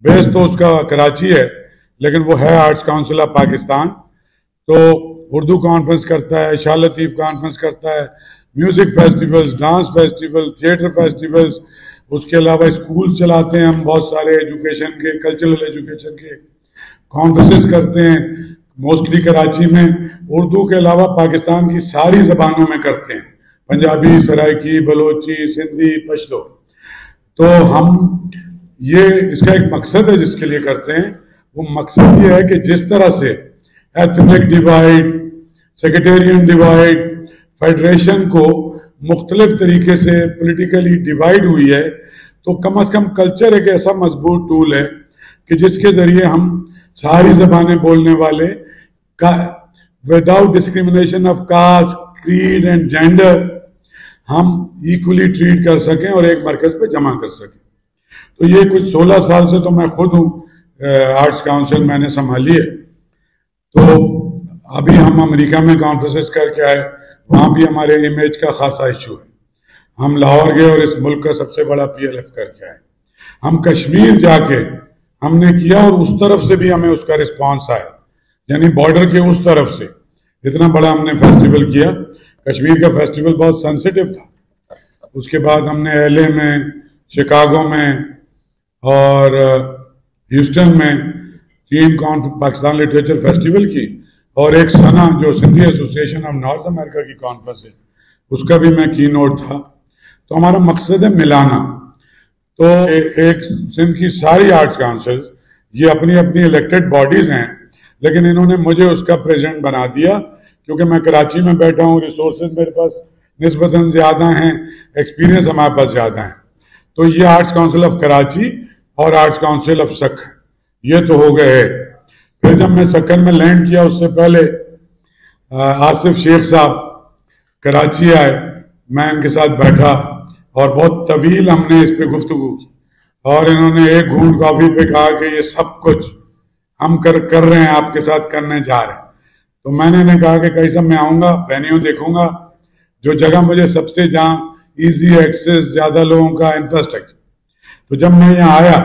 بیس تو اس کا کراچی ہے، لیکن وہ ہے آرٹس کاؤنسل آف پاکستان. تو اردو کانفرنس کرتا ہے، شاہ لطیف کانفرنس کرتا ہے، music festivals, dance festival, theatre festivals. اس کے علاوہ اسکول چلاتے ہیں ہم بہت سارے ایجوکیشن کے، کلچرل ایجوکیشن کے کانفرنسز کرتے ہیں. موسٹلی کراچی میں اردو کے علاوہ پاکستان کی ساری زبانوں میں کرتے ہیں، پنجابی، سرائکی، بلوچی، سندھی، پشتو. تو ہم اس کا ایک مقصد ہے جس کے لیے کرتے ہیں. وہ مقصد یہ ہے کہ جس طرح سے ethnic divide, sectarian divide, federation کو مختلف طریقے سے پولیٹیکلی ڈیوائڈ ہوئی ہے، تو کم از کم کلچر ایک ایسا مضبوط ٹول ہے کہ جس کے ذریعے ہم ساری زبانیں بولنے والے without discrimination of caste, creed and gender ہم ایکولی ٹریٹ کر سکیں اور ایک مرکز پہ جمع کر سکیں. تو یہ کچھ 16 سال سے تو میں خود ہوں آرٹس کاؤنسل میں نے سنبھالی ہے. تو ابھی ہم امریکہ میں کانفرنسز کر کے آئے، وہاں بھی ہمارے امیج کا خاصا ایشو ہے. ہم لاہور گئے اور اس ملک کا سب سے بڑا PLF کر کے آئے. ہم کشمیر جا کے ہم نے کیا اور اس طرف سے بھی ہمیں اس کا رسپانس آیا، یعنی بارڈر کے اس طرف سے اتنا بڑا ہم نے فیسٹیول کیا. کشمیر کا فیسٹیول بہت سینسیٹیو تھا. اس کے بعد ہم نے LA میں، شکاگو میں اور ہیوسٹن میں 3 پاکستان لٹریچر فیسٹیول کی، اور ایک سنا جو سندھی ایسوسیشن آف نارتھ امریکہ کی کانفرنس ہے، اس کا بھی میں کی نوٹ تھا. تو ہمارا مقصد ہے ملانا. تو ایک سندھ کی ساری آرٹس کاؤنسلز یہ اپنی اپنی الیکٹڈ باڈیز ہیں، لیکن انہوں نے مجھے اس کا پریزیڈنٹ بنا دیا کیونکہ میں کراچی میں بیٹھا ہوں، ریسورسز میرے پاس نسبتاً زیادہ ہیں، ایکسپیرینس ہمارے پاس زیادہ ہیں. تو یہ آرٹس کاؤنسل آف کراچی اور آرٹس کاؤنسل آف سکن یہ تو ہو گئے. پھر جب میں سکن میں لینڈ کیا اس سے پہلے آصف شیخ صاحب کراچی آئے، میں ان کے ساتھ بیٹھا اور بہت طویل ہم نے اس پہ گفتگو کی، اور انہوں نے ایک گھونٹ کافی پہ کہا کہ یہ سب کچھ ہم کر رہے ہیں، آپ کے ساتھ کرنے جا رہے ہیں. تو میں نے کہا کہ کیسا میں آؤں گا، وینیو دیکھوں گا، جو جگہ مجھے سب سے جہاں ایزی ایکسیس، زیادہ لوگوں کا انفراسٹرکچر. تو جب میں یہاں آیا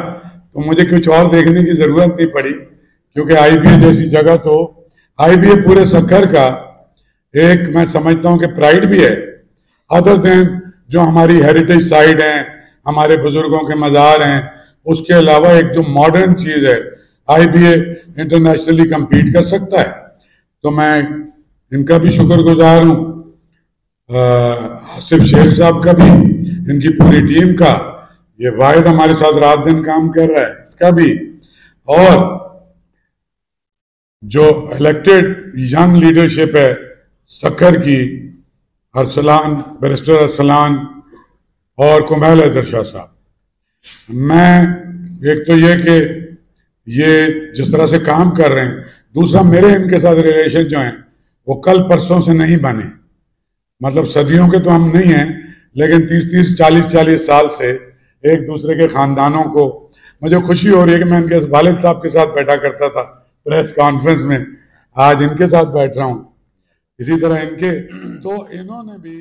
تو مجھے کچھ اور دیکھنے کی ضرورت نہیں پڑی، کیونکہ IBA جیسی جگہ تو IBA پورے سکر کا ایک میں سمجھتا ہوں کہ پرائیڈ بھی ہے، ادر دین جو ہماری ہیریٹیج سائٹ ہیں، ہمارے بزرگوں کے مزار ہیں، اس کے علاوہ ایک جو ماڈرن چیز ہے IBA انٹرنیشنلی کمپیٹ کر سکتا ہے. تو میں ان کا بھی شکر گزار ہوں، آصف شیخ صاحب کا بھی، ان کی پوری ٹیم کا. یہ واحد ہمارے ساتھ رات دن کام کر رہا ہے، اس کا بھی. اور جو الیکٹڈ ینگ لیڈرشپ ہے سکر کی، ارسلان، بیرسٹر ارسلان اور کمیل حیدر شاہ صاحب. میں ایک تو یہ کہ یہ جس طرح سے کام کر رہے ہیں، دوسرا میرے ان کے ساتھ ریلیشن جو ہیں وہ کل پرسوں سے نہیں بنے. مطلب صدیوں کے تو ہم نہیں ہیں، لیکن 30 40 سال سے ایک دوسرے کے خاندانوں کو، مجھے خوشی ہو رہی ہے کہ میں ان کے والد صاحب کے ساتھ بیٹھا کرتا تھا پریس کانفرنس میں، آج ان کے ساتھ بیٹھ رہا ہوں. اسی طرح ان کے، تو انہوں نے بھی